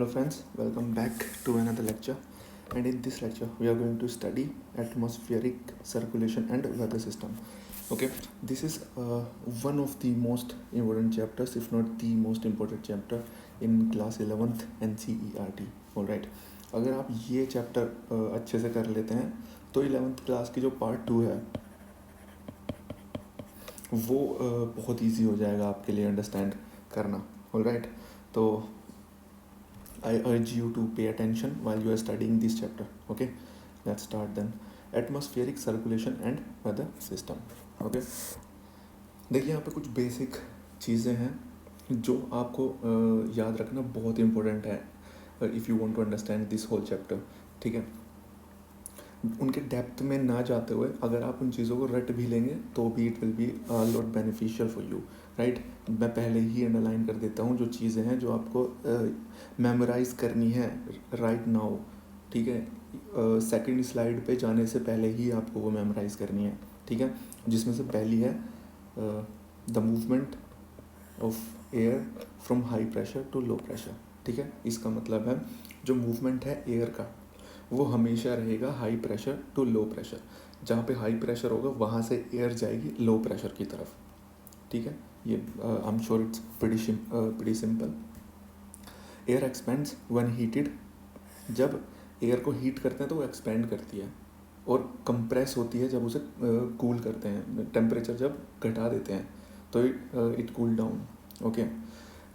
friends, welcome back to another lecture, and in this lecture we are going to study atmospheric circulation and weather system. Okay, this is one of the most important chapters, if not the most important chapter in class 11th NCERT. Alright, अगर आप ये chapter अच्छे से कर लेते हैं तो 11th class की जो पार्ट 2 है वो बहुत ईजी हो जाएगा आपके लिए अंडरस्टैंड करना. ऑलराइट, तो I urge you to pay attention while you are studying this chapter. Okay, let's start then. Atmospheric circulation and weather system. Okay, देखिए यहाँ पे कुछ बेसिक चीज़ें हैं जो आपको याद रखना बहुत इम्पोर्टेंट है if you want to understand this whole chapter. ठीक है, उनके डेप्थ में ना जाते हुए अगर आप उन चीज़ों को रट भी लेंगे तो भी it will be lot beneficial for you. Right, मैं पहले ही अंडरलाइन कर देता हूँ जो चीज़ें हैं जो आपको मेमोराइज करनी है राइट नाउ. ठीक है, सेकंड स्लाइड पे जाने से पहले ही आपको वो मेमोराइज करनी है. ठीक है, जिसमें से पहली है the movement of air from high pressure to low pressure. ठीक है, इसका मतलब है जो मूवमेंट है एयर का वो हमेशा रहेगा high pressure to low pressure. जहाँ पे हाई प्रेशर होगा वहाँ से एयर जाएगी लो प्रेशर की तरफ. ठीक है, ये आई am sure it's pretty simple. Air expends when heated. जब एयर को हीट करते हैं तो वो एक्सपेंड करती है और कंप्रेस होती है जब उसे कूल करते हैं. टेम्परेचर जब घटा देते हैं तो it cool down. Okay,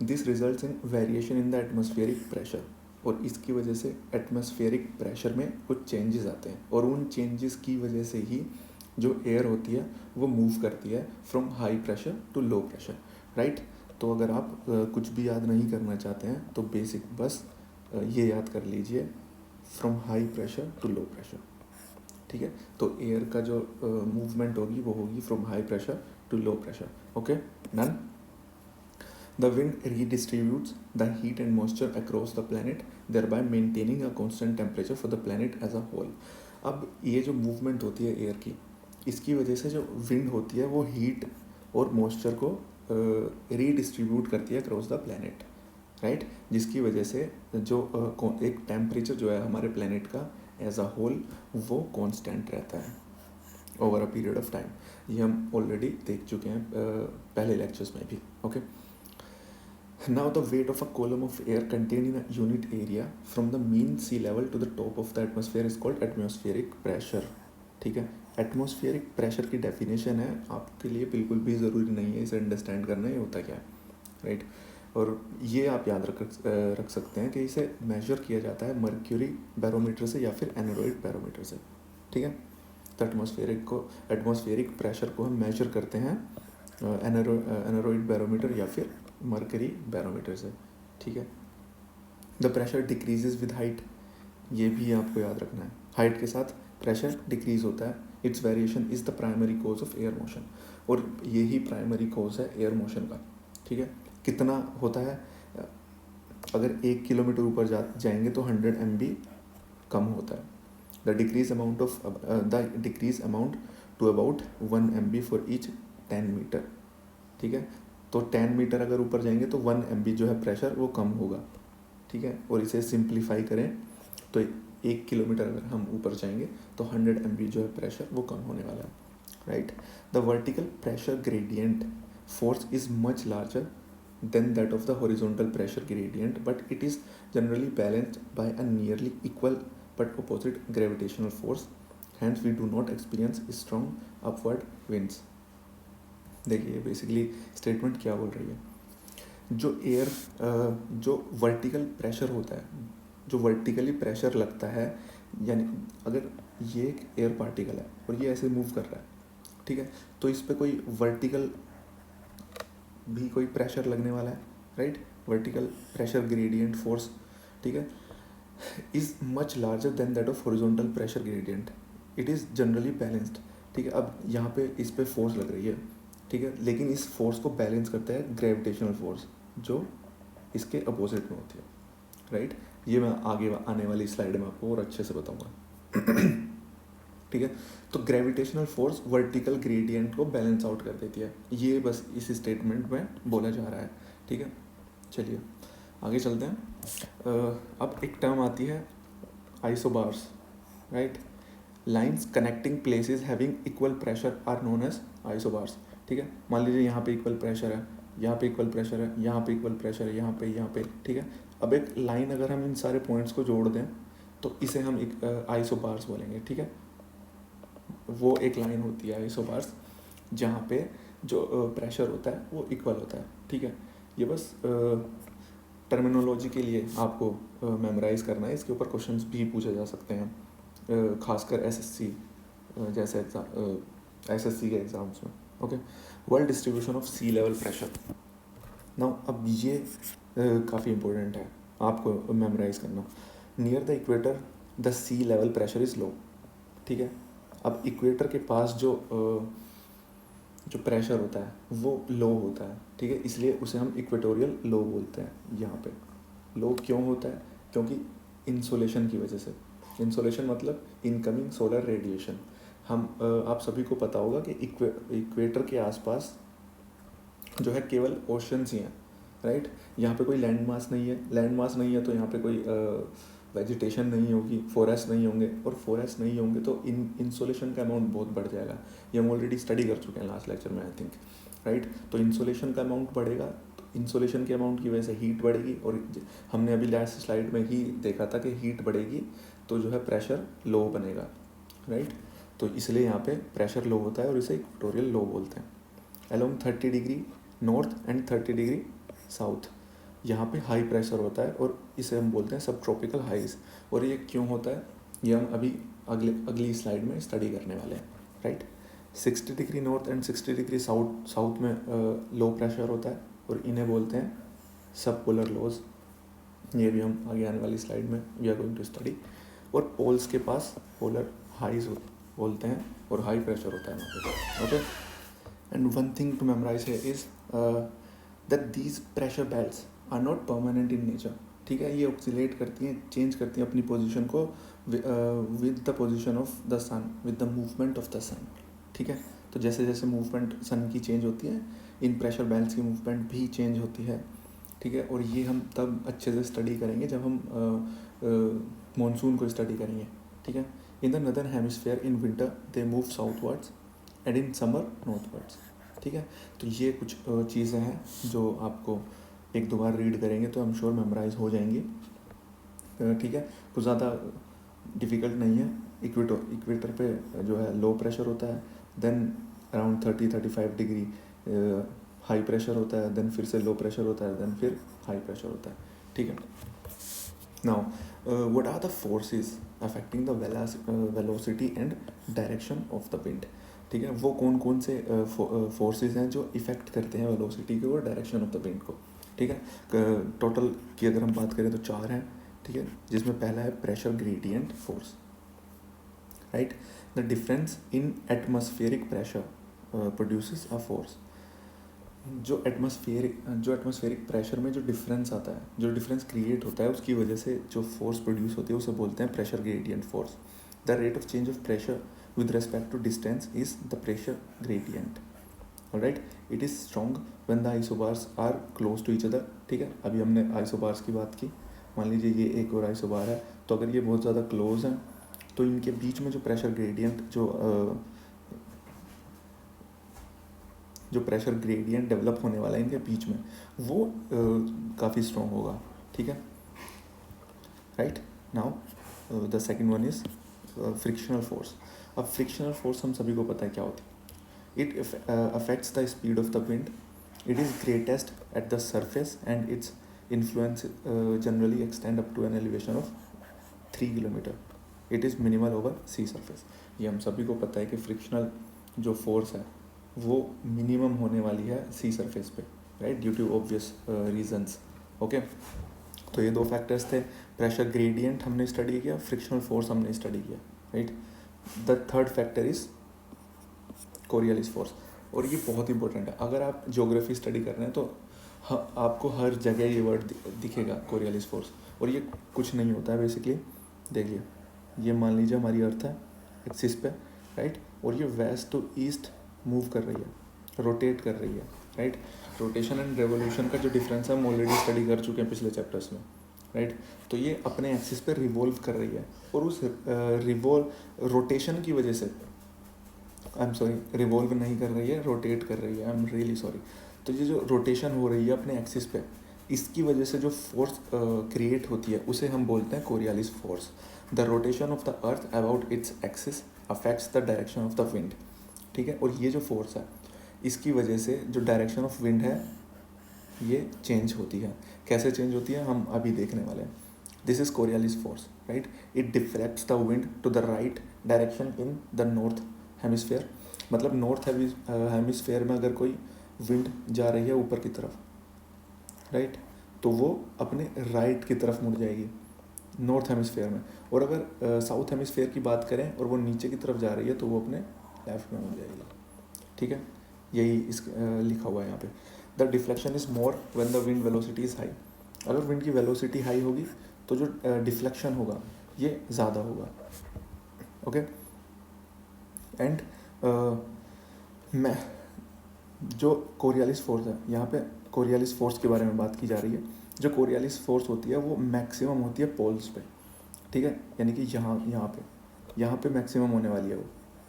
this results in variation in the atmospheric pressure. और इसकी वजह से एटमॉस्फेरिक प्रेशर में कुछ चेंजेस आते हैं और उन चेंजेस की वजह से ही जो एयर होती है वो मूव करती है from high pressure to low pressure. Right, तो अगर आप कुछ भी याद नहीं करना चाहते हैं तो बेसिक बस ये याद कर लीजिए, from high pressure to low pressure. ठीक है, तो एयर का जो मूवमेंट होगी वो होगी from high pressure to low pressure. Okay, done. The wind redistributes the heat and moisture across the planet, thereby maintaining a constant temperature for the planet as a whole. अब ये जो movement होती है air की, इसकी वजह से जो विंड होती है वो हीट और मॉइस्चर को रीडिस्ट्रीब्यूट करती है अक्रॉस द प्लानट. राइट, जिसकी वजह से जो एक टेम्परेचर जो है हमारे प्लानट का एज अ होल वो कांस्टेंट रहता है over a period of time. ये हम ऑलरेडी देख चुके हैं पहले लेक्चर्स में भी. Okay, now the weight of a column of air contained in a unit area from the mean sea level to the top of the atmosphere is called atmospheric pressure. ठीक है, atmospheric pressure की definition है, आपके लिए बिल्कुल भी ज़रूरी नहीं है इसे अंडरस्टैंड करना ये होता क्या है. राइट, और ये आप याद रख सकते हैं कि इसे मेजर किया जाता है मर्क्यूरी बैरोमीटर से या फिर एनोरॉइड बैरोमीटर से. ठीक है, तो एटमॉस्फेरिक प्रेशर को हम मेजर करते हैं एनोरॉइड बैरोमीटर या फिर मर्करी बैरोमीटर से. ठीक है, the pressure decreases with height. ये भी आपको याद रखना है, हाइट के साथ प्रेशर डिक्रीज होता है. Its variation is the primary cause of air motion. और यही प्राइमरी कोज है एयर मोशन का. ठीक है, कितना होता है, अगर 1 किलोमीटर ऊपर जाएंगे तो 100 MB कम होता है. The decrease amount to about 1 MB for each 10 metre. ठीक है, तो 10 मीटर अगर ऊपर जाएंगे तो 1 MB जो है प्रेशर वो कम होगा. ठीक है, और इसे सिंप्लीफाई करें तो 1 किलोमीटर अगर हम ऊपर जाएंगे तो 100 MB जो है प्रेशर वो कम होने वाला है. Right, the vertical pressure gradient force is much larger than that of the horizontal pressure gradient, but it is generally balanced by a nearly equal but opposite gravitational force. Hence we do not experience strong upward winds. देखिए basically statement क्या बोल रही है, जो vertical pressure होता है, जो vertically pressure लगता है, यानी अगर ये एक एयर पार्टिकल है और ये ऐसे मूव कर रहा है. ठीक है, तो इस पे कोई वर्टिकल भी कोई प्रेशर लगने वाला है. Right, vertical pressure gradient force, ठीक है, is much larger than that of horizontal pressure gradient. It is generally balanced. ठीक है, अब यहाँ पे इस पे फोर्स लग रही है. ठीक है, लेकिन इस फोर्स को बैलेंस करता है ग्रेविटेशनल फोर्स जो इसके अपोजिट में होती है. राइट, ये मैं आगे आने वाली स्लाइड में आपको और अच्छे से बताऊंगा. ठीक है, तो ग्रेविटेशनल फोर्स वर्टिकल ग्रेडियंट को बैलेंस आउट कर देती है. ये बस इस स्टेटमेंट में बोला जा रहा है. ठीक है, चलिए आगे चलते हैं। अब एक टर्म आती है isobars, right. Lines connecting places having equal pressure are known as isobars. ठीक है, मान लीजिए यहाँ पे इक्वल प्रेशर है, यहाँ पे इक्वल प्रेशर है, यहाँ पे इक्वल प्रेशर है, यहाँ पे। ठीक है, अब एक लाइन अगर हम इन सारे पॉइंट्स को जोड़ दें तो इसे हम एक आइसोबार्स बोलेंगे। ठीक है, वो एक लाइन होती है आइसोबार्स जहाँ पे जो प्रेशर होता है वो इक्वल होता है। ठीक है, ये बस टर्मिनोलॉजी के लिए आपको मेमोराइज़ करना है। इसके ऊपर क्वेश्चंस भी पूछे जा सकते हैं, खासकर एसएससी जैसे एसएससी के एग्ज़ाम्स में। Okay, world distribution of sea level pressure. Now अब ये काफ़ी इंपॉर्टेंट है आपको मेमोराइज़ करना। Near the equator the sea level pressure is low. ठीक है, अब इक्वेटर के पास जो प्रेशर होता है वो लो होता है। ठीक है, इसलिए उसे हम इक्वेटोरियल लो बोलते हैं। यहाँ पे लो क्यों होता है? क्योंकि इंसोलेशन की वजह से। इंसोलेशन मतलब इनकमिंग सोलर रेडिएशन। आप सभी को पता होगा कि इक्वेटर के आसपास जो है केवल ओशंस ही हैं, राइट। यहाँ पे कोई लैंड मास नहीं है। लैंड मास नहीं है तो यहाँ पे कोई वेजिटेशन नहीं होगी, फॉरेस्ट नहीं होंगे, और फॉरेस्ट नहीं होंगे तो इंसोलेशन का अमाउंट बहुत बढ़ जाएगा। ये हम ऑलरेडी स्टडी कर चुके हैं लास्ट लेक्चर में, आई थिंक, राइट। तो इंसोलेशन का अमाउंट बढ़ेगा, तो इंसोलेशन के अमाउंट की वजह से हीट बढ़ेगी, और हमने अभी लास्ट स्लाइड में ही देखा था कि हीट बढ़ेगी तो जो है प्रेशर लो बनेगा, राइट। तो इसलिए यहाँ पे प्रेशर लो होता है और इसे इक्वेटोरियल लो बोलते हैं। Along 30 degree north and 30 degree south यहाँ पे हाई प्रेशर होता है और इसे हम बोलते हैं सब ट्रॉपिकल हाइज। और ये क्यों होता है ये हम अभी अगली स्लाइड में स्टडी करने वाले हैं, right. 60 degree north and 60 degree south में लो प्रेशर होता है और इन्हें बोलते हैं सब पोलर लोज। ये भी हम आगे आने वाली स्लाइड में we are going to study. और पोल्स के पास पोलर हाइज बोलते हैं और हाई प्रेशर होता है वहाँ पे, okay. And one thing to memorise है is that these pressure belts are not permanent in nature. ठीक है, ये ऑक्सीलेट करती हैं, चेंज करती हैं अपनी पोजीशन को with the position of the sun, with the movement of the sun. ठीक है, तो जैसे जैसे मूवमेंट सन की चेंज होती है, इन प्रेशर बेल्ट्स की मूवमेंट भी चेंज होती है। ठीक है, और ये हम तब अच्छे से स्टडी करेंगे जब हम मानसून को स्टडी करेंगे। ठीक है, in the northern hemisphere in winter they move southwards and in summer northwards. ठीक है, तो ये कुछ चीज़ें हैं जो आपको एक दो बार रीड करेंगे तो हम श्योर मेमोराइज हो जाएंगी। ठीक है, कुछ ज़्यादा डिफ़िकल्ट नहीं है। इक्वेटर पे जो है लो प्रेशर होता है, then around 30-35 degree high pressure होता है, देन फिर से लो प्रेशर होता है, देन फिर हाई प्रेशर होता है। ठीक है, now what are the forces affecting the velocity and direction of the wind. ठीक है, वो कौन कौन से फोर्सेस हैं जो इफ़ेक्ट करते हैं वेलोसिटी को और डायरेक्शन ऑफ द विंड को। ठीक है, टोटल की अगर हम बात करें तो 4 हैं। ठीक है, जिसमें पहला है pressure gradient force, right. The difference in atmospheric pressure produces a force. जो एटमॉस्फेरिक प्रेशर में जो डिफरेंस आता है, जो डिफरेंस क्रिएट होता है, उसकी वजह से जो फोर्स प्रोड्यूस होती है उसे बोलते हैं pressure gradient force. The rate of change of pressure with respect to distance is the pressure gradient. Alright, it is strong when the isobars are close to each other. ठीक है, अभी हमने isobars की बात की। मान लीजिए ये एक और आइसोबार है, तो अगर ये बहुत ज़्यादा क्लोज हैं तो इनके बीच में जो प्रेशर ग्रेडियंट जो प्रेशर ग्रेडियंट डेवलप होने वाला है इनके बीच में, वो काफ़ी स्ट्रॉन्ग होगा। ठीक है, right. Now the second one is frictional force. अब फ्रिक्शनल फोर्स हम सभी को पता है क्या होती है। It affects the speed of the wind. It is greatest at the surface and its influence generally extend up to an elevation of 3 kilometer. It is minimal over sea surface. ये हम सभी को पता है कि फ्रिक्शनल जो force है वो मिनिमम होने वाली है सी सरफेस पे, right, due to obvious reasons. Okay, तो ये दो फैक्टर्स थे। प्रेशर ग्रेडियंट हमने स्टडी किया, फ्रिक्शनल फोर्स हमने स्टडी किया, right. The third factor is Coriolis force, और ये बहुत इंपॉर्टेंट है। अगर आप ज्योग्राफी स्टडी कर रहे हैं तो आपको हर जगह ये वर्ड दिखेगा कोरियलिस फोर्स। और ये कुछ नहीं होता है बेसिकली। देखिए, ये मान लीजिए हमारी अर्थ है एक्सिस पे, राइट, और ये वेस्ट टू ईस्ट मूव कर रही है। रोटेट कर रही है, राइट। रोटेशन एंड रेवोल्यूशन का जो डिफरेंस है हम ऑलरेडी स्टडी कर चुके हैं पिछले चैप्टर्स में, राइट। तो ये अपने एक्सिस पे रिवॉल्व कर रही है और उस रोटेशन की वजह से, आई एम सॉरी, रिवॉल्व नहीं कर रही है, रोटेट कर रही है, आई एम रियली सॉरी। तो ये जो रोटेशन हो रही है अपने एक्सिस पे, इसकी वजह से जो फोर्स क्रिएट होती है उसे हम बोलते हैं Coriolis force. The rotation of the earth about its axis affects the direction of the wind, ठीक है। और ये जो फोर्स है इसकी वजह से जो डायरेक्शन ऑफ विंड है ये चेंज होती है। कैसे चेंज होती है हम अभी देखने वाले हैं। This is Coriolis force, right. It deflects the wind to the right direction in the north hemisphere. मतलब नॉर्थ हेमिस्फेयर में अगर कोई विंड जा रही है ऊपर की तरफ, राइट, तो वो अपने राइट की तरफ मुड़ जाएगी नॉर्थ हेमिस्फेयर में। और अगर साउथ हेमिस्फेयर की बात करें और वो नीचे की तरफ जा रही है तो वो अपने लेफ्ट में मुड़ जाएगी, ठीक है। यही इस लिखा हुआ है यहाँ पे। The deflection is more when the wind velocity is high. अगर विंड की वेलोसिटी हाई होगी तो जो डिफ्लेक्शन होगा ये ज़्यादा होगा, ओके। एंड मैं जो कोरियालिस फोर्स है, यहाँ पे कोरियालिस फोर्स के बारे में बात की जा रही है। जो कोरियालिस फोर्स होती है वो मैक्सिमम होती है पोल्स पे, ठीक है। यानी कि यहाँ पे मैक्सिमम होने वाली है वो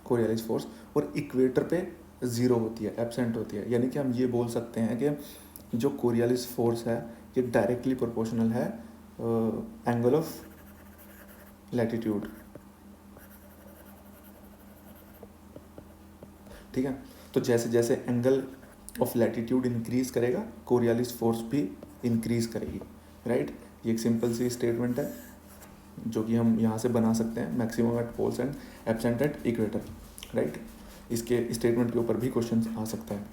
कोरियालिस फोर्स, और इक्वेटर पे ज़ीरो होती है, एब्सेंट होती है। यानी कि हम ये बोल सकते हैं कि जो कोरियालिस फोर्स है ये डायरेक्टली प्रोपोर्शनल है एंगल ऑफ लैटिट्यूड, ठीक है। तो जैसे जैसे एंगल ऑफ लैटिट्यूड इंक्रीज करेगा कोरियालिस फोर्स भी इंक्रीज करेगी, राइट। ये एक सिंपल सी स्टेटमेंट है जो कि हम यहाँ से बना सकते हैं, maximum at poles and absent at equator, right. इसके स्टेटमेंट के ऊपर भी क्वेश्चन आ सकता है,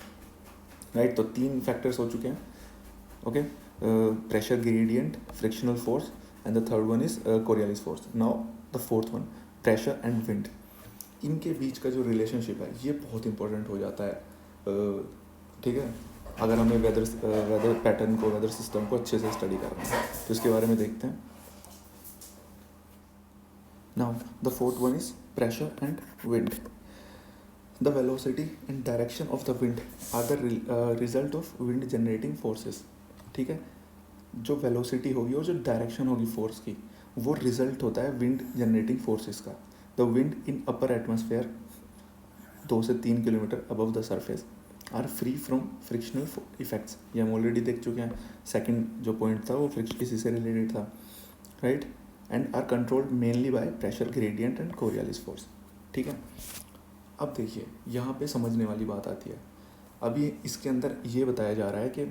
राइट। तो 3 फैक्टर्स हो चुके हैं, okay. Pressure gradient, frictional force and the third one is Coriolis force. Now the fourth one, pressure and wind. इनके बीच का जो रिलेशनशिप है ये बहुत इंपॉर्टेंट हो जाता है, ठीक है, अगर हमें वेदर पैटर्न को, वेदर सिस्टम को अच्छे से स्टडी करना है। तो इसके बारे में देखते हैं। Now the fourth one is pressure and wind. The velocity and direction of the wind are the result of wind generating forces, ठीक है। जो वेलोसिटी होगी और जो डायरेक्शन होगी फोर्स की वो रिजल्ट होता है विंड जनरेटिंग फोर्सेस का। The wind in upper atmosphere 2 से 3 kilometre above the surface are free from frictional effects. ये हम ऑलरेडी देख चुके हैं। सेकंड जो पॉइंट था वो फ्रिक्शन इसी से रिलेटेड था, right. And are controlled mainly by pressure gradient and Coriolis force, ठीक है। अब देखिए यहाँ पे समझने वाली बात आती है। अभी इसके अंदर ये बताया जा रहा है कि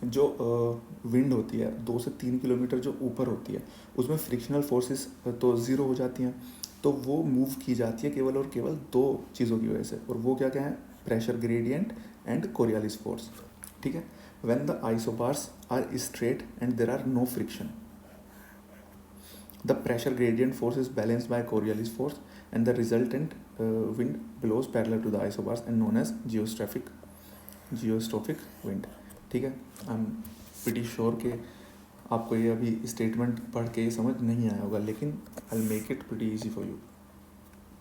जो विंड होती है 2 से 3 किलोमीटर जो ऊपर होती है उसमें फ्रिक्शनल फोर्सेस तो ज़ीरो हो जाती हैं, तो वो मूव की जाती है केवल और केवल 2 चीज़ों की वजह से। और वो क्या क्या है, pressure gradient and Coriolis force, ठीक है। When the isobars are straight and there are no friction, the pressure gradient force is balanced by Coriolis force and the resultant wind blows parallel to the isobars and known as geostrophic wind, ठीक है। I am pretty sure कि आपको ये अभी statement पढ़ के समझ नहीं आया होगा, लेकिन I will make it pretty easy for you.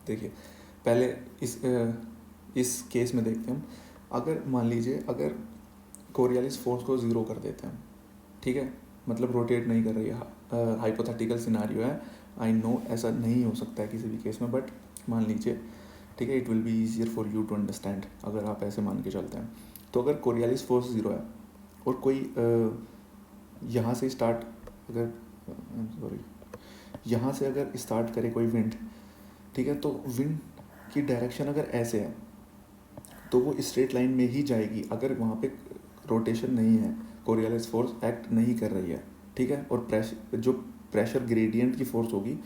देखिए पहले इस केस में देखते हैं हम। अगर मान लीजिए अगर कोरियालिस फोर्स को ज़ीरो कर देते हैं, ठीक है, मतलब रोटेट नहीं कर रही है, हाइपोथेटिकल सिनारियो है, आई नो ऐसा नहीं हो सकता है किसी भी केस में, बट मान लीजिए, ठीक है, it will be easier for you to understand अगर आप ऐसे मान के चलते हैं। तो अगर कोरियालिस फोर्स ज़ीरो है और कोई यहाँ से स्टार्ट अगर सॉरी यहाँ से अगर स्टार्ट करे कोई विंड, ठीक है, तो विंड की डायरेक्शन अगर ऐसे है तो वो स्ट्रेट लाइन में ही जाएगी अगर वहाँ पे रोटेशन नहीं है, कोरियालिस फोर्स एक्ट नहीं कर रही है, ठीक है। और प्रेशर ग्रेडियंट की फोर्स होगी,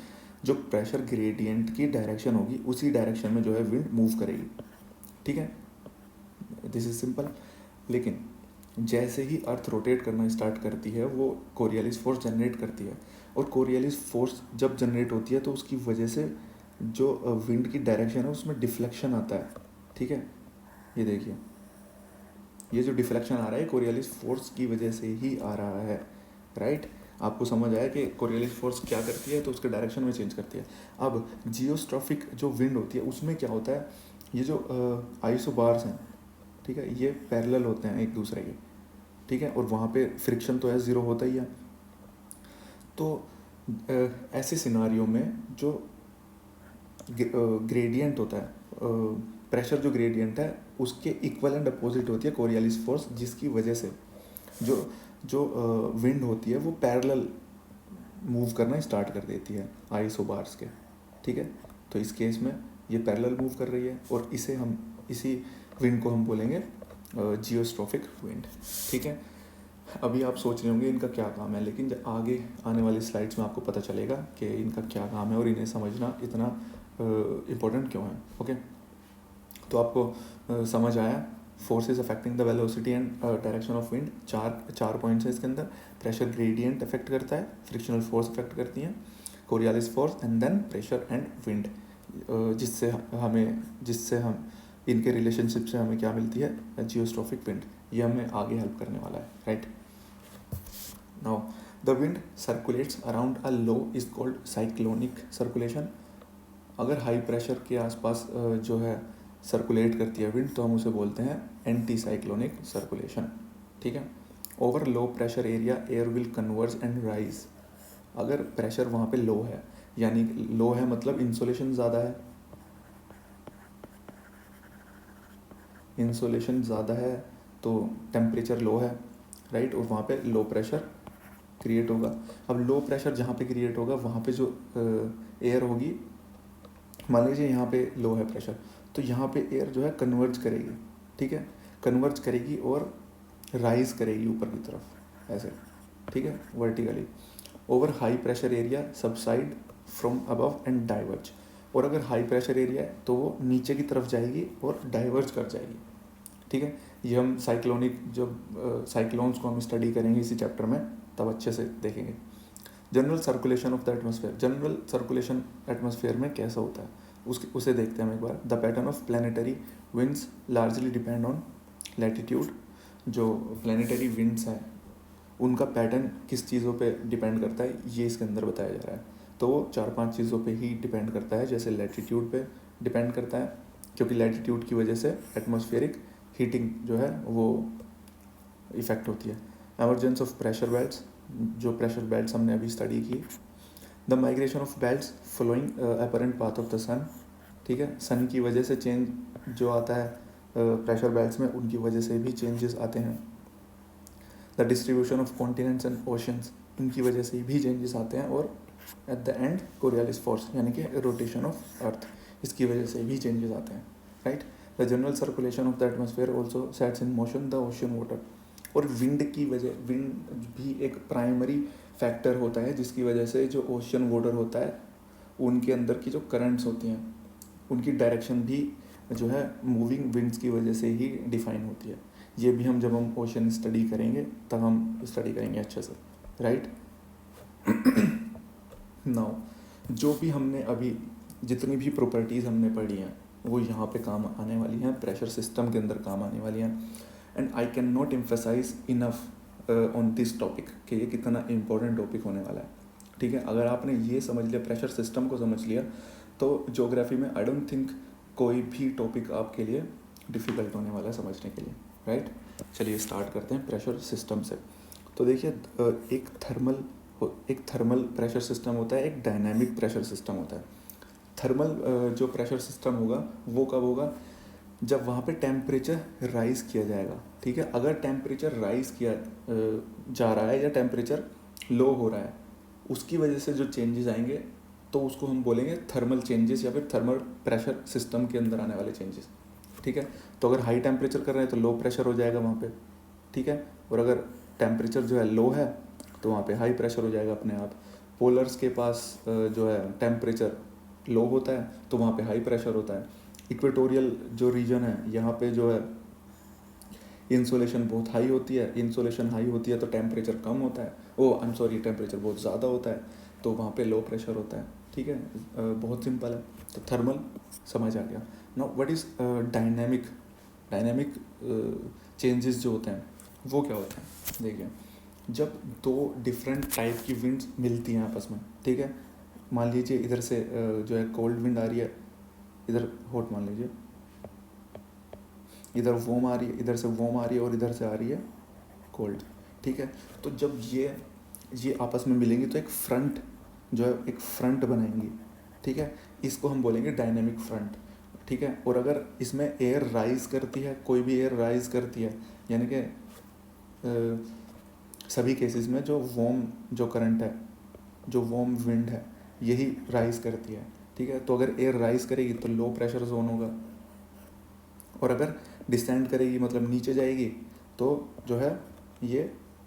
जो प्रेशर ग्रेडियंट की डायरेक्शन होगी उसी डायरेक्शन में जो है विंड मूव करेगी, ठीक है। This is simple. लेकिन जैसे ही अर्थ रोटेट करना स्टार्ट करती है वो कोरियालिस फोर्स जनरेट करती है, और कोरियालिस फोर्स जब जनरेट होती है तो उसकी वजह से जो विंड की डायरेक्शन है उसमें डिफ्लेक्शन आता है, ठीक है। ये देखिए ये जो डिफ्लेक्शन आ रहा है कोरियालिस फोर्स की वजह से ही आ रहा है, राइट। आपको समझ आया कि कोरियालिस फोर्स क्या करती है, तो उसके डायरेक्शन में चेंज करती है। अब जियोस्ट्रॉफिक जो विंड होती है उसमें क्या होता है, ये जो आइसोबार्स हैं, ठीक है, ये पैरेलल होते हैं एक दूसरे के, ठीक है, और वहाँ पे फ्रिक्शन तो है, ज़ीरो होता ही है। तो ऐसे सिनारियों में जो ग्रेडियंट होता है, प्रेशर जो ग्रेडियंट है उसके इक्वल एंड अपोजिट होती है कोरियालिस फोर्स, जिसकी वजह से जो जो विंड होती है वो पैरेलल मूव करना स्टार्ट कर देती है आइसोबार्स के, ठीक है। तो इस केस में ये पैरेलल मूव कर रही है और इसी विंड को हम बोलेंगे जियोस्ट्रोफिक विंड, ठीक है। अभी आप सोच रहे होंगे इनका क्या काम है, लेकिन जब आगे आने वाली स्लाइड्स में आपको पता चलेगा कि इनका क्या काम है और इन्हें समझना इतना इम्पोर्टेंट क्यों है, ओके। तो आपको समझ आया, forces affecting the velocity and direction of wind, चार पॉइंट्स है इसके अंदर। प्रेशर ग्रेडियंट अफेक्ट करता है, फ्रिक्शनल फोर्स अफेक्ट करती हैं, Coriolis force and then pressure and wind, जिससे हम इनके रिलेशनशिप से हमें क्या मिलती है, जियोस्ट्रोफिक विंड। ये हमें आगे हेल्प करने वाला है, right. Now the wind circulates around a low is called cyclonic circulation. अगर हाई प्रेशर के आसपास जो है सर्कुलेट करती है विंड तो हम उसे बोलते हैं एंटी साइक्लोनिक सर्कुलेशन, ठीक है। Over low pressure area air will converge and rise. अगर प्रेशर वहाँ पे लो है, यानी लो है मतलब इंसोलेशन ज़्यादा है, इंसोलेशन ज़्यादा है तो टेम्परेचर लो है, राइट, और वहाँ पे लो प्रेशर क्रिएट होगा। अब लो प्रेशर जहाँ पे क्रिएट होगा वहाँ पे जो एयर होगी, मान लीजिए यहाँ पे लो है प्रेशर, तो यहाँ पे एयर जो है कन्वर्ज करेगी, ठीक है, कन्वर्ज करेगी और राइज करेगी ऊपर की तरफ ऐसे, ठीक है, vertically. Over high pressure area subside from above and diverge. और अगर हाई प्रेशर एरिया है तो वो नीचे की तरफ जाएगी और डाइवर्ज कर जाएगी, ठीक है। ये हम साइक्लोनिक जब साइक्लोन्स को हम स्टडी करेंगे इसी चैप्टर में तब अच्छे से देखेंगे। General circulation of the atmosphere, general circulation atmosphere में कैसा होता है उसे देखते हैं हम एक बार। The pattern of planetary winds largely depend on latitude. जो प्लानिटरी विंड्स हैं उनका पैटर्न किस चीज़ों पे डिपेंड करता है, ये इसके अंदर बताया जा रहा है। तो वो 4-5 चीज़ों पे ही डिपेंड करता है, जैसे लैटिट्यूड पे डिपेंड करता है, क्योंकि लैटिट्यूड की वजह से एटमॉस्फेरिक हीटिंग जो है वो इफ़ेक्ट होती है। एमरजेंस ऑफ प्रेशर बेल्ट्स, जो प्रेशर बेल्ट्स हमने अभी स्टडी की। The migration of belts following apparent path of the sun, ठीक है, सन की वजह से चेंज जो आता है प्रेशर बेल्ट्स में, उनकी वजह से भी चेंजेस आते हैं। The distribution of continents and oceans, इनकी वजह से भी चेंजेस आते हैं। और at the end Coriolis force यानी कि रोटेशन ऑफ अर्थ, इसकी वजह से भी चेंजेस आते हैं, right. The general circulation of the atmosphere also sets in motion the ocean water. और विंड की वजह, विंड भी एक प्राइमरी फैक्टर होता है जिसकी वजह से जो ओशन वाटर होता है उनके अंदर की जो करंट्स होती हैं उनकी डायरेक्शन भी जो है मूविंग विंड्स की वजह से ही डिफाइन होती है। ये भी हम जब हम ओशन स्टडी करेंगे तब हम स्टडी करेंगे अच्छे से, राइट। नाउ जो भी हमने अभी जितनी भी प्रॉपर्टीज़ हमने पढ़ी हैं वो यहाँ पे काम आने वाली हैं, प्रेशर सिस्टम के अंदर काम आने वाली हैं। And I cannot emphasise enough on this topic कि ये कितना इम्पोर्टेंट टॉपिक होने वाला है, ठीक है। अगर आपने ये समझ लिया, प्रेशर सिस्टम को समझ लिया, तो ज्योग्राफी में आई डोंट थिंक कोई भी टॉपिक आपके लिए डिफ़िकल्ट होने वाला है समझने के लिए, राइट। चलिए स्टार्ट करते हैं प्रेशर सिस्टम से। तो देखिए एक थर्मल प्रेशर सिस्टम होता है, एक डायनामिक प्रेशर सिस्टम होता है। थर्मल जो प्रेशर सिस्टम होगा वो कब होगा, जब वहाँ पे टेम्परेचर राइज़ किया जाएगा, ठीक है। अगर टेम्परेचर राइज़ किया जा रहा है या टेम्परेचर लो हो रहा है, उसकी वजह से जो चेंजेस आएंगे तो उसको हम बोलेंगे थर्मल चेंजेस या फिर थर्मल प्रेशर सिस्टम के अंदर आने वाले चेंजेस, ठीक है। तो अगर हाई टेम्परेचर कर रहे हैं तो लो प्रेशर हो जाएगा वहाँ पे, ठीक है। और अगर टेम्परेचर जो है लो है तो वहाँ पे हाई प्रेशर हो जाएगा अपने आप। पोलर्स के पास जो है टेम्परेचर लो होता है तो वहाँ पे हाई प्रेशर होता है। इक्वेटोरियल जो रीजन है यहाँ पे जो है इंसोलेशन बहुत हाई होती है, इंसोलेशन हाई होती है तो टेम्परेचर कम होता है, टेम्परेचर बहुत ज़्यादा होता है तो वहाँ पे लो प्रेशर होता है, ठीक है। बहुत सिंपल है, तो थर्मल समझ आ गया। Now what is dynamic changes जो होते हैं वो क्या होते हैं, देखिए। जब दो डिफरेंट टाइप की विंड्स मिलती हैं आपस में, ठीक है। मान लीजिए इधर से जो है कोल्ड विंड आ रही है, इधर हॉट मान लीजिए, इधर वॉर्म आ रही है, इधर से वॉर्म आ रही है और इधर से आ रही है कोल्ड, ठीक है। तो जब ये आपस में मिलेंगी तो एक फ्रंट जो है एक फ्रंट बनाएंगी, ठीक है। इसको हम बोलेंगे डायनेमिक फ्रंट, ठीक है। और अगर इसमें एयर राइज करती है, कोई भी एयर राइज करती है, यानी कि सभी केसेस में जो वॉर्म जो करंट है, जो वॉर्म विंड है, यही राइज करती है, ठीक है। तो अगर एयर राइज करेगी तो लो प्रेशर जोन होगा, और अगर डिसेंड करेगी मतलब नीचे जाएगी तो जो है ये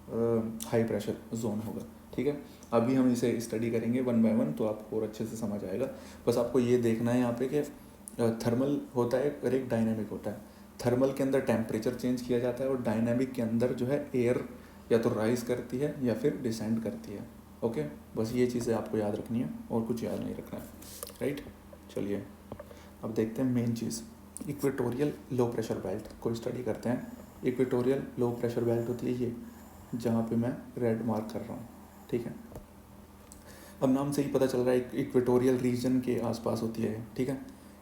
हाई प्रेशर जोन होगा, ठीक है। अभी हम इसे स्टडी करेंगे वन बाय वन, तो आपको और अच्छे से समझ आएगा। बस आपको ये देखना है यहाँ पे कि थर्मल होता है और एक डायनेमिक होता है। थर्मल के अंदर टेम्परेचर चेंज किया जाता है और डायनेमिक के अंदर जो है एयर या तो राइज करती है या फिर डिसेंड करती है, ओके। बस ये चीज़ें आपको याद रखनी है और कुछ याद नहीं रखना है, राइट। चलिए अब देखते हैं मेन चीज़, इक्वेटोरियल लो प्रेशर बेल्ट को स्टडी करते हैं। इक्वेटोरियल लो प्रेशर बेल्ट होती है ये, जहाँ पे मैं रेड मार्क कर रहा हूँ, ठीक है। अब नाम से ही पता चल रहा है इक्वेटोरियल रीजन के आसपास होती है, ठीक है।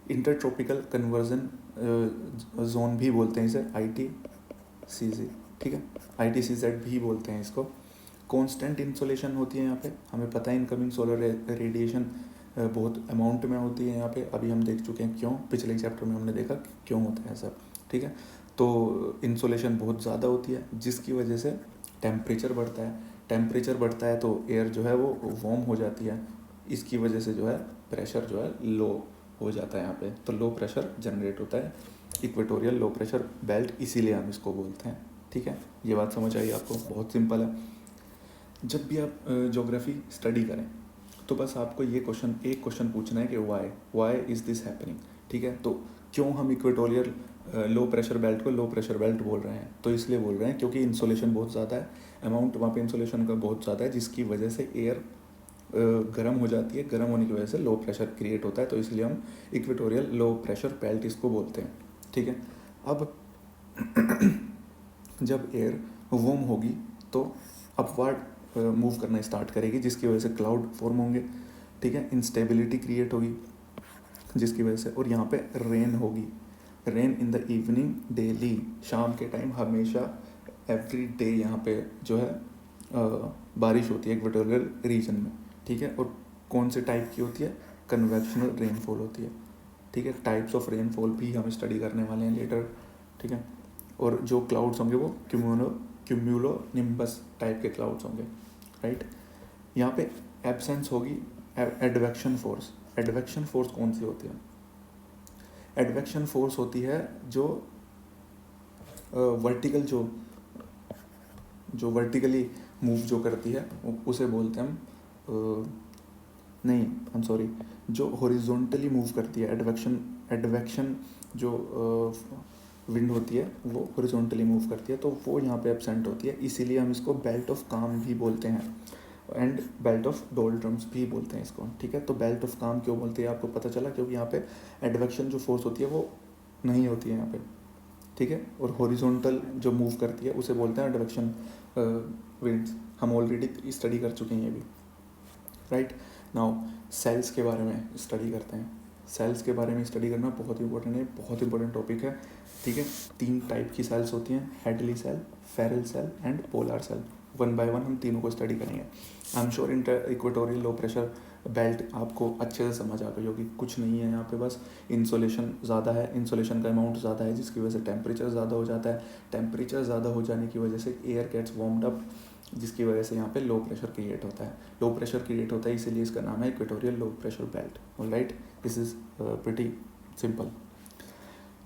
इंटरट्रॉपिकल कन्वर्जन जोन भी बोलते हैं इसे, ITCZ, ठीक है। ITCZ भी बोलते हैं इसको। कांस्टेंट इंसोलेशन होती है यहाँ पे, हमें पता है इनकमिंग सोलर रेडिएशन बहुत अमाउंट में होती है यहाँ पे, अभी हम देख चुके हैं क्यों, पिछले चैप्टर में हमने देखा क्यों होता है सब, ठीक है। तो इंसोलेशन बहुत ज़्यादा होती है जिसकी वजह से टेम्परेचर बढ़ता है, टेम्परेचर बढ़ता है तो एयर जो है वो वार्म हो जाती है, इसकी वजह से जो है प्रेशर जो है लो हो जाता है यहाँ पे, तो लो प्रेशर जनरेट होता है। इक्वेटोरियल लो प्रेशर बेल्ट इसीलिए हम इसको बोलते हैं, ठीक है। ये बात समझ आई आपको, बहुत सिंपल है। जब भी आप ज्योग्राफी स्टडी करें तो बस आपको ये एक क्वेश्चन पूछना है कि वाई इज़ दिस हैपनिंग, ठीक है। तो क्यों हम इक्वेटोरियल लो प्रेशर बेल्ट को लो प्रेशर बेल्ट बोल रहे हैं, तो इसलिए बोल रहे हैं क्योंकि इंसोलेशन बहुत ज़्यादा है, अमाउंट वहाँ पे इंसोलेशन का बहुत ज़्यादा है, जिसकी वजह से एयर गर्म हो जाती है, गर्म होने की वजह से लो प्रेशर क्रिएट होता है, तो इसलिए हम इक्वेटोरियल लो प्रेशर बेल्ट इसको बोलते हैं, ठीक है। अब जब एयर वार्म होगी तो अपवर्ड मूव करना स्टार्ट करेगी, जिसकी वजह से क्लाउड फॉर्म होंगे, ठीक है। इंस्टेबिलिटी क्रिएट होगी जिसकी वजह से, और यहाँ पे रेन होगी, rain in the evening daily, शाम के टाइम हमेशा एवरी डे यहाँ पे जो है बारिश होती है इक्वेटोरियल रीजन में, ठीक है। और कौन से टाइप की होती है, कन्वेक्शनल रेनफॉल होती है, ठीक है। टाइप्स ऑफ रेनफॉल भी हम स्टडी करने वाले हैं लेटर, ठीक है। और जो क्लाउड्स होंगे वो क्यूम्यूलो निम्बस टाइप के क्लाउड्स होंगे, राइट। यहाँ पे एब्सेंस होगी एडवेक्शन फोर्स। एडवेक्शन फोर्स कौन सी होती है, एडवेक्शन फोर्स होती है जो वर्टिकल जो वर्टिकली मूव जो करती है उसे बोलते हैं हम नहीं आई एम सॉरी, जो हॉरिजॉन्टली मूव करती है, एडवेक्शन जो विंड होती है वो हॉरिजॉन्टली मूव करती है, तो वो यहाँ पे एब्सेंट होती है, इसीलिए हम इसको बेल्ट ऑफ काम भी बोलते हैं, एंड बेल्ट ऑफ डोल्ड्रम्स भी बोलते हैं इसको, ठीक है। तो बेल्ट ऑफ काम क्यों बोलते हैं आपको पता चला, क्योंकि यहाँ पे एडवेक्शन जो फोर्स होती है वो नहीं होती है यहाँ पे, ठीक है। और हॉरिजॉन्टल जो मूव करती है उसे बोलते हैं एडवेक्शन विंड्स, हम ऑलरेडी स्टडी कर चुके हैं ये भी, राइट। नाउ सेल्स के बारे में स्टडी करते हैं। सेल्स के बारे में स्टडी करना बहुत इंपॉर्टेंट है, बहुत इंपॉर्टेंट टॉपिक है, ठीक है। 3 टाइप की सेल्स होती हैं, Hadley cell, Ferrel cell and polar cell. One by one हम तीनों को स्टडी करेंगे। I am sure equatorial low pressure belt आपको अच्छे से समझ आ गई होगी, कुछ नहीं है यहाँ पे, बस इंसोलेशन ज़्यादा है, इंसोलेशन का अमाउंट ज़्यादा है जिसकी वजह से टेम्परेचर ज़्यादा हो जाता है, टेम्परेचर ज़्यादा हो जाने की वजह से एयर गेट्स वार्म्ड अप, जिसकी वजह से यहाँ पे लो प्रेशर क्रिएट होता है, लो प्रेशर क्रिएट होता है, इसीलिए इसका नाम है equatorial low pressure belt, alright. This is pretty simple.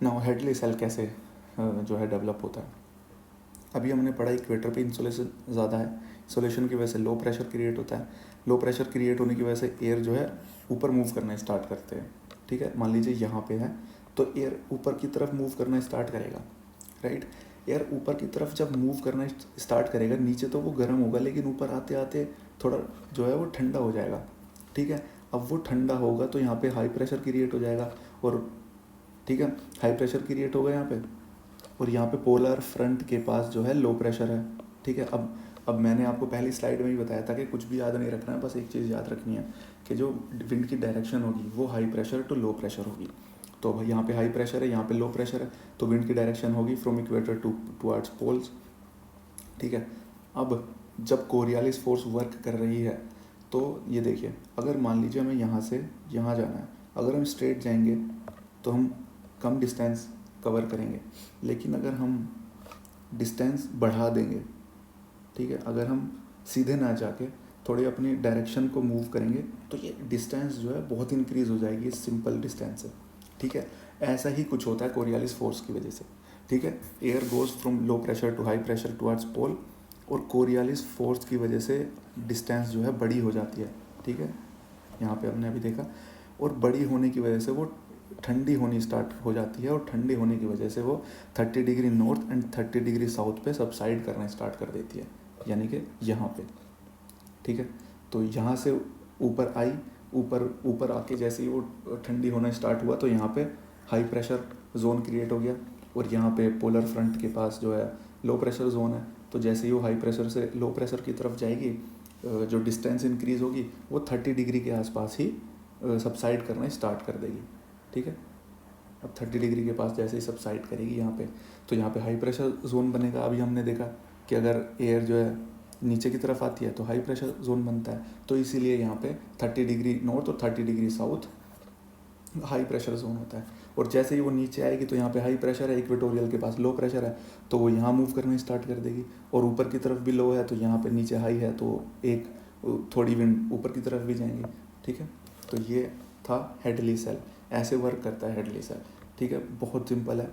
Now Hadley cell कैसे जो है डेवलप होता है, अभी हमने पढ़ा इक्वेटर पे इंसोलेशन ज़्यादा है, इंसोलेशन की वजह से लो प्रेशर क्रिएट होता है, लो प्रेशर क्रिएट होने की वजह से एयर जो है ऊपर मूव करना स्टार्ट करते हैं, ठीक है। मान लीजिए यहाँ पे है तो एयर ऊपर की तरफ मूव करना स्टार्ट करेगा, राइट। एयर ऊपर की तरफ जब मूव करना स्टार्ट करेगा, नीचे तो वो गर्म होगा लेकिन ऊपर आते आते थोड़ा जो है वो ठंडा हो जाएगा, ठीक है। अब वो ठंडा होगा तो यहाँ पे हाई प्रेशर क्रिएट हो जाएगा, और ठीक है हाई प्रेशर क्रिएट होगा यहाँ पे, और यहाँ पे पोलर फ्रंट के पास जो है लो प्रेशर है, ठीक है। अब मैंने आपको पहली स्लाइड में ही बताया था कि कुछ भी याद नहीं रखना है, बस एक चीज़ याद रखनी है कि जो विंड की डायरेक्शन होगी वो high pressure to low pressure होगी। तो भाई यहाँ पे हाई प्रेशर है, यहाँ पे लो प्रेशर है, तो विंड की डायरेक्शन होगी फ्रॉम इक्वेटर टुवर्ड्स पोल्स। ठीक है, अब जब कोरियालिस फोर्स वर्क कर रही है तो ये देखिए, अगर मान लीजिए हमें यहाँ से यहाँ जाना है, अगर हम स्ट्रेट जाएंगे तो हम कम डिस्टेंस कवर करेंगे, लेकिन अगर हम डिस्टेंस बढ़ा देंगे, ठीक है, अगर हम सीधे ना जाके थोड़ी अपनी डायरेक्शन को मूव करेंगे तो ये डिस्टेंस जो है बहुत इंक्रीज़ हो जाएगी इस सिंपल डिस्टेंस से। ठीक है, ऐसा ही कुछ होता है कोरियालिस फोर्स की वजह से। ठीक है, air goes from low pressure to high pressure towards pole, और कोरियालिस फोर्स की वजह से डिस्टेंस जो है बड़ी हो जाती है। ठीक है, यहाँ पे हमने अभी देखा, और बड़ी होने की वजह से वो ठंडी होनी स्टार्ट हो जाती है, और ठंडी होने की वजह से वो 30 degree north and 30 degree south पे सबसाइड करना स्टार्ट कर देती है, यानी कि यहाँ पे। ठीक है, तो यहाँ से ऊपर आई, ऊपर आके जैसे ही वो ठंडी होना स्टार्ट हुआ तो यहाँ पे हाई प्रेशर जोन क्रिएट हो गया, और यहाँ पे पोलर फ्रंट के पास जो है लो प्रेशर जोन है। तो जैसे ही वो हाई प्रेशर से लो प्रेशर की तरफ जाएगी, जो डिस्टेंस इंक्रीज़ होगी वो 30 डिग्री के आसपास ही सबसाइड करना स्टार्ट कर देगी। ठीक है, अब 30 डिग्री के पास जैसे ही सबसाइड करेगी यहाँ पे, तो यहाँ पे हाई प्रेशर जोन बनेगा। अभी हमने देखा कि अगर एयर जो है नीचे की तरफ आती है तो हाई प्रेशर जोन बनता है, तो इसीलिए यहाँ पे 30 डिग्री नॉर्थ और 30 degree south high pressure zone होता है। और जैसे ही वो नीचे आएगी तो यहाँ पे हाई प्रेशर है, इक्वेटोरियल के पास लो प्रेशर है, तो वो यहाँ मूव करना स्टार्ट कर देगी। और ऊपर की तरफ भी लो है, तो यहाँ पे नीचे हाई है, तो एक थोड़ी विंड ऊपर की तरफ भी जाएंगी। ठीक है, तो ये था हेडली सेल, ऐसे वर्क करता है हेडली सेल। ठीक है, बहुत सिंपल है,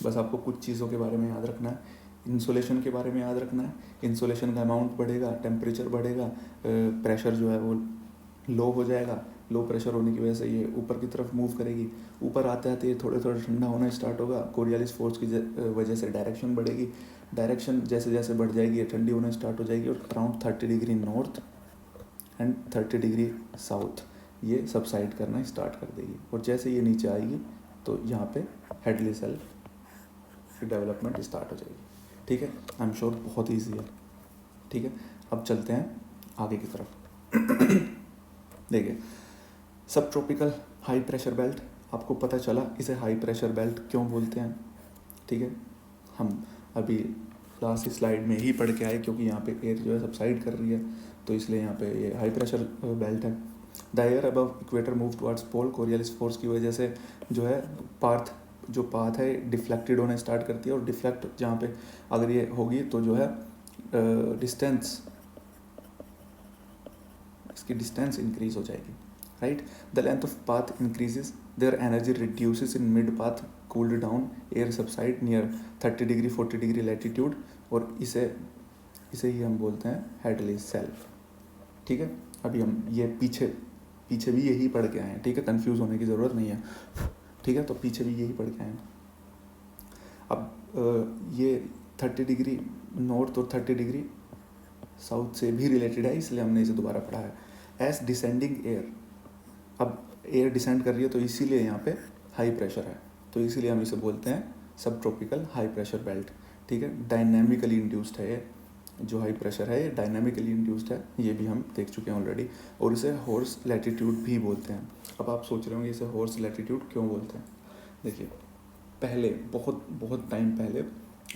बस आपको कुछ चीज़ों के बारे में याद रखना है। इंसुलेशन के बारे में याद रखना है, इंसुलेशन का अमाउंट बढ़ेगा, टेम्परेचर बढ़ेगा, प्रेशर जो है वो लो हो जाएगा। लो प्रेशर होने की वजह से ये ऊपर की तरफ मूव करेगी, ऊपर आते आते ये थोड़े थोड़े ठंडा होना स्टार्ट होगा। कोरियालिस फोर्स की वजह से डायरेक्शन बढ़ेगी, डायरेक्शन जैसे जैसे बढ़ जाएगी ये ठंडी होना स्टार्ट हो जाएगी, और around 30 degree north and 30 degree south ये सबसाइड करना स्टार्ट कर देगी। और जैसे ये नीचे आएगी तो यहाँ पे हेडली सेल की डेवलपमेंट स्टार्ट हो जाएगी। ठीक है, आई एम श्योर बहुत ईजी है। ठीक है, अब चलते हैं आगे की तरफ। देखिए, सब ट्रॉपिकल हाई प्रेशर बेल्ट, आपको पता चला इसे हाई प्रेशर बेल्ट क्यों बोलते हैं। ठीक है, हम अभी लास्ट स्लाइड में ही पढ़ के आए, क्योंकि यहाँ पे एयर जो है सबसाइड कर रही है, तो इसलिए यहाँ पे ये हाई प्रेशर बेल्ट है। The air above equator move towards pole, Coriolis force की वजह से जो है पाथ है डिफ्लेक्टेड होने स्टार्ट करती है, और डिफ्लेक्ट जहाँ पे अगर ये होगी तो जो है डिस्टेंस, इसकी डिस्टेंस इंक्रीज हो जाएगी। Right, the length of path increases, their energy reduces in mid path, cooled down, air subside near 30 degree 40 degree latitude, और इसे ही हम बोलते हैं हेडली सेल। ठीक है, अभी हम ये पीछे भी यही पढ़ के आए हैं। ठीक है, कंफ्यूज होने की ज़रूरत नहीं है। ठीक है, तो पीछे भी यही पढ़ के आए हैं। अब ये 30 डिग्री नॉर्थ और 30 डिग्री साउथ से भी रिलेटेड है, इसलिए हमने इसे दोबारा पढ़ा है। एज डिसेंडिंग एयर, अब एयर डिसेंड कर रही है तो इसीलिए यहाँ पे हाई प्रेशर है, तो इसीलिए हम इसे बोलते हैं सब ट्रॉपिकल हाई प्रेशर बेल्ट। ठीक है, डायनेमिकली इंड्यूस्ड है ये, जो हाई प्रेशर है ये डायनामिकली इंड्यूस्ड है, ये भी हम देख चुके हैं ऑलरेडी, और इसे हॉर्स लैटिट्यूड भी बोलते हैं। अब आप सोच रहे होंगे इसे हॉर्स लैटिट्यूड क्यों बोलते हैं। देखिए, पहले बहुत टाइम पहले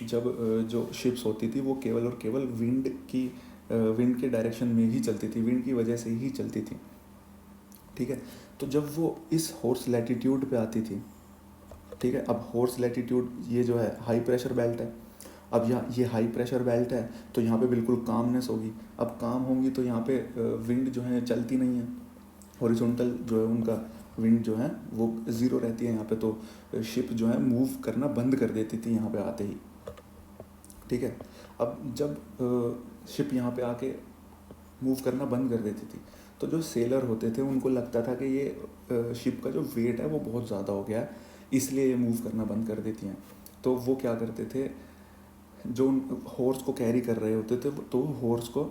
जब जो शिप्स होती थी वो केवल और केवल विंड के डायरेक्शन में ही चलती थी, विंड की वजह से ही चलती थी। ठीक है, तो जब वो इस हॉर्स लैटिट्यूड पे आती थी, ठीक है, अब हॉर्स लैटिट्यूड ये जो है हाई प्रेशर बेल्ट है, अब यहाँ ये हाई प्रेशर बेल्ट है, तो यहाँ पे बिल्कुल कामनेस होगी। अब काम होंगी तो यहाँ पे विंड जो है चलती नहीं है, हॉरिजॉन्टल जो है उनका विंड जो है वो ज़ीरो रहती है यहाँ पे, तो शिप जो है मूव करना बंद कर देती थी यहाँ पे आते ही। ठीक है, अब जब शिप यहाँ पे आके मूव करना बंद कर देती थी, तो जो सेलर होते थे उनको लगता था कि ये शिप का जो वेट है वो बहुत ज़्यादा हो गया है, इसलिए ये मूव करना बंद कर देती हैं। तो वो क्या करते थे, जो हॉर्स को कैरी कर रहे होते थे तो हॉर्स को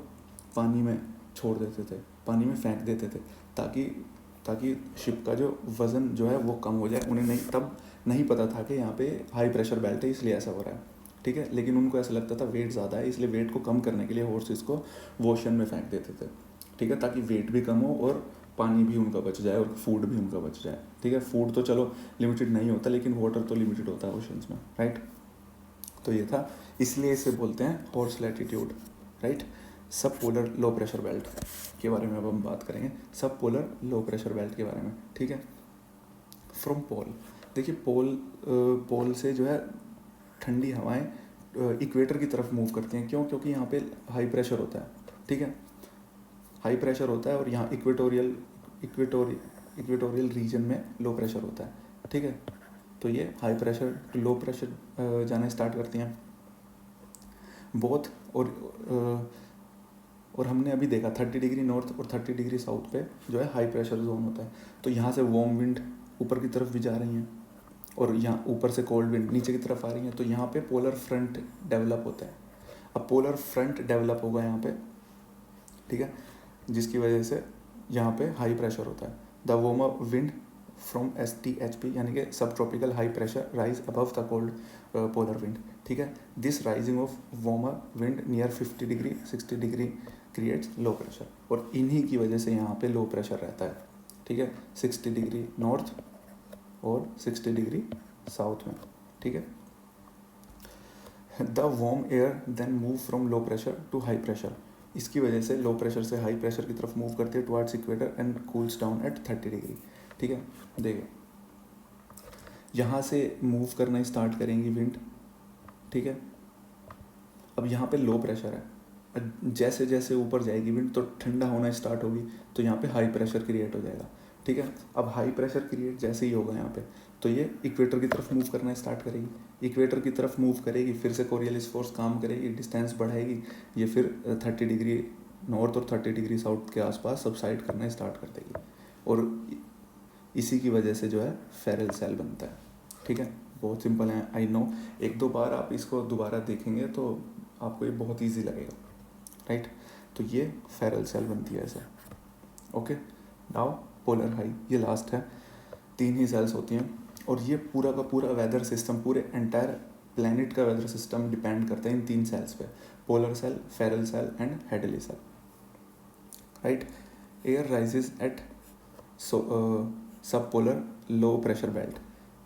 पानी में छोड़ देते थे, पानी में फेंक देते थे, ताकि शिप का जो वज़न जो है वो कम हो जाए। उन्हें तब नहीं पता था कि यहाँ पे हाई प्रेशर बेल्ट है इसलिए ऐसा हो रहा है। ठीक है, लेकिन उनको ऐसा लगता था वेट ज़्यादा है, इसलिए वेट को कम करने के लिए हॉर्सेस को वो ओशन में फेंक देते थे। ठीक है, ताकि वेट भी कम हो और पानी भी उनका बच जाए और फूड भी उनका बच जाए, ठीक है। फूड तो चलो लिमिटेड नहीं होता, लेकिन वाटर तो लिमिटेड होता है ओशंस में, राइट। तो ये था, इसलिए इसे बोलते हैं हॉर्स लैटिट्यूड, राइट। सब पोलर लो प्रेशर बेल्ट के बारे में अब हम बात करेंगे, सब पोलर लो प्रेशर बेल्ट के बारे में, ठीक है। फ्रॉम पोल, देखिए पोल से जो है ठंडी हवाएं इक्वेटर की तरफ मूव करती हैं। क्यों? क्योंकि यहाँ पे हाई प्रेशर होता है, ठीक है। हाई प्रेशर होता है और यहाँ इक्वेटोरियल रीजन में लो प्रेशर होता है, ठीक है। तो ये high pressure to low pressure जाना स्टार्ट करती हैं बोथ। और हमने अभी देखा 30 डिग्री नॉर्थ और 30 डिग्री साउथ पे जो है हाई प्रेशर जोन होता है। तो यहाँ से वार्म विंड ऊपर की तरफ भी जा रही हैं और यहाँ ऊपर से कोल्ड विंड नीचे की तरफ आ रही हैं। तो यहाँ पे पोलर फ्रंट डेवलप होता है। अब पोलर फ्रंट डेवलप होगा यहाँ पे, ठीक है, जिसकी वजह से यहाँ पे हाई प्रेशर होता है। The warmer wind from STHP यानी कि सब tropical high pressure rise above the cold polar wind, ठीक है। This rising of warmer wind near 50 degree 60 degree creates low pressure, और इन्हीं की वजह से यहाँ पे लो प्रेशर रहता है, ठीक है। 60 डिग्री नॉर्थ और 60 डिग्री साउथ में, ठीक है। The warm air then move from low pressure to high pressure, इसकी वजह से लो प्रेशर से हाई प्रेशर की तरफ मूव करती है towards equator and cools down at 30 degree, ठीक है। देखिए यहाँ से मूव करना स्टार्ट करेंगी विंड, ठीक है। अब यहाँ पे लो प्रेशर है, जैसे जैसे ऊपर जाएगी विंड तो ठंडा होना स्टार्ट होगी, तो यहाँ पे हाई प्रेशर क्रिएट हो जाएगा, ठीक है। अब हाई प्रेशर क्रिएट जैसे ही होगा यहाँ पे, तो ये इक्वेटर की तरफ मूव करना स्टार्ट करेगी। इक्वेटर की तरफ मूव करेगी, फिर से कोरियलिस फोर्स काम करेगी, डिस्टेंस बढ़ाएगी, ये फिर 30 डिग्री नॉर्थ और 30 डिग्री साउथ के आसपास सबसाइड करना स्टार्ट कर देगी, और इसी की वजह से जो है फेरल सेल बनता है, ठीक है। बहुत सिंपल है, आई नो। एक दो बार आप इसको दोबारा देखेंगे तो आपको ये बहुत ईजी लगेगा, राइट। तो ये फेरल सेल बनती है ऐसे, ओके। नाउ पोलर हाई, ये लास्ट है। 3 ही सेल्स होती हैं, और ये पूरा का पूरा वेदर सिस्टम, पूरे एंटायर प्लैनेट का वेदर सिस्टम डिपेंड करता है इन 3 सेल्स पे, polar cell, Ferrel cell and Hadley cell, right. Air rises at sub polar low pressure belt,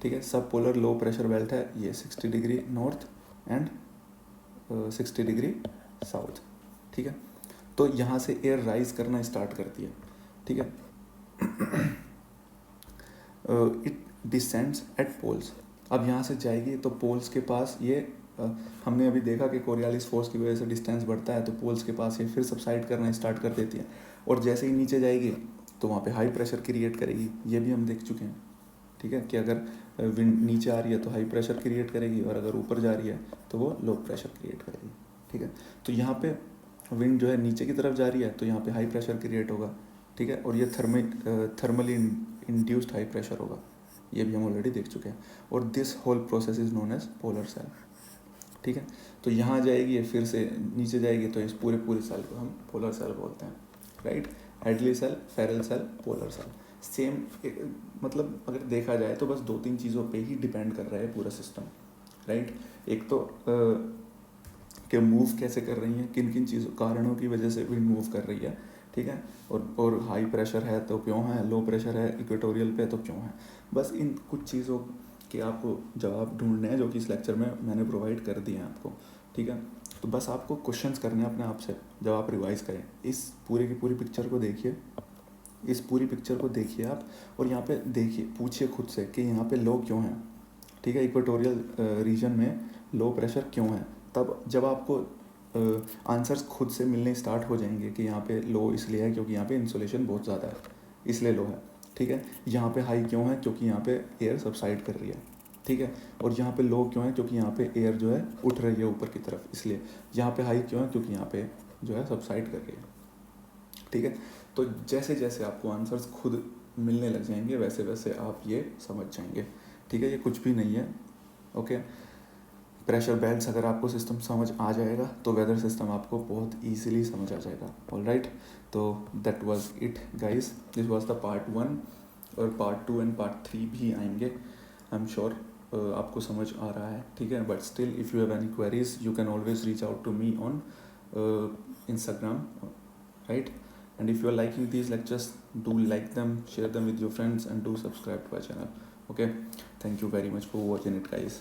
ठीक है। सब पोलर लो प्रेशर बेल्ट है ये 60 degree north and 60 degree south, ठीक है। तो यहाँ से एयर राइज करना स्टार्ट करती है, ठीक है। इट डिसेंड्स एट पोल्स, अब यहाँ से जाएगी तो पोल्स के पास ये हमने अभी देखा कि कोरियलिस फोर्स की वजह से डिस्टेंस बढ़ता है, तो पोल्स के पास ये फिर सबसाइड करना स्टार्ट कर देती है, और जैसे ही नीचे जाएगी तो वहाँ पे हाई प्रेशर क्रिएट करेगी। ये भी हम देख चुके हैं, ठीक है, कि अगर विंड नीचे आ रही है तो हाई प्रेशर क्रिएट करेगी, और अगर ऊपर जा रही है तो वो लो प्रेशर क्रिएट करेगी, ठीक है। तो यहाँ पे विंड जो है नीचे की तरफ जा रही है तो यहाँ पे हाई प्रेशर क्रिएट होगा, ठीक है, और ये थर्मली इंड्यूस्ड हाई प्रेशर होगा, ये भी हम ऑलरेडी देख चुके हैं। और this whole process is known as polar cell, ठीक है। तो यहाँ जाएगी, फिर से नीचे जाएगी, तो इस पूरे सेल को हम पोलर सेल बोलते हैं, right. Hadley cell, Ferrel cell, polar cell, same मतलब अगर देखा जाए तो बस 2-3 चीज़ों पे ही डिपेंड कर रहा है पूरा सिस्टम, राइट। एक तो कि मूव कैसे कर रही हैं, किन किन चीज़ों कारणों की वजह से विंड मूव कर रही है, ठीक है, और हाई प्रेशर है तो क्यों है, लो प्रेशर है इक्वेटोरियल पे तो क्यों है। बस इन कुछ चीज़ों के आपको जवाब ढूंढने हैं, जो कि इस लेक्चर में मैंने प्रोवाइड कर दिए हैं आपको, ठीक है। तो बस आपको क्वेश्चंस करने हैं अपने आप से, जब आप रिवाइज करें इस पूरे की पूरी पिक्चर को देखिए, इस पूरी पिक्चर को देखिए आप, और यहाँ पे देखिए, पूछिए खुद से कि यहाँ पे लो क्यों है, ठीक है, इक्वेटोरियल रीजन में लो प्रेशर क्यों है। तब जब आपको आंसर्स खुद से मिलने स्टार्ट हो जाएंगे कि यहाँ पे लो इसलिए है क्योंकि यहाँ पे इंसुलेशन बहुत ज़्यादा है, इसलिए लो है, ठीक है। यहाँ पे हाई क्यों है, क्योंकि यहाँ पे एयर सबसाइड कर रही है, ठीक है। और यहाँ पे लो क्यों है, क्योंकि यहाँ पे एयर जो है उठ रही है ऊपर की तरफ, इसलिए। यहाँ पे हाई क्यों है, क्योंकि यहाँ पे जो है सबसाइड कर रही है, ठीक है। तो जैसे जैसे आपको आंसर्स खुद मिलने लग जाएंगे, वैसे वैसे आप ये समझ जाएंगे, ठीक है। ये कुछ भी नहीं है, ओके। प्रेशर बेल्ट्स अगर आपको सिस्टम समझ आ जाएगा तो वेदर सिस्टम आपको बहुत ईजिली समझ आ जाएगा, ऑलराइट। तो that was it guys, this was the part 1, और पार्ट 2 एंड पार्ट 3 भी आएंगे, आई एम श्योर आपको समझ आ रहा है, ठीक है। But still if you have any queries you can always reach out to me on Instagram, right. And if you are liking these lectures, do like them, share them with your friends, and do subscribe to our channel. Okay, thank you very much for watching it, guys.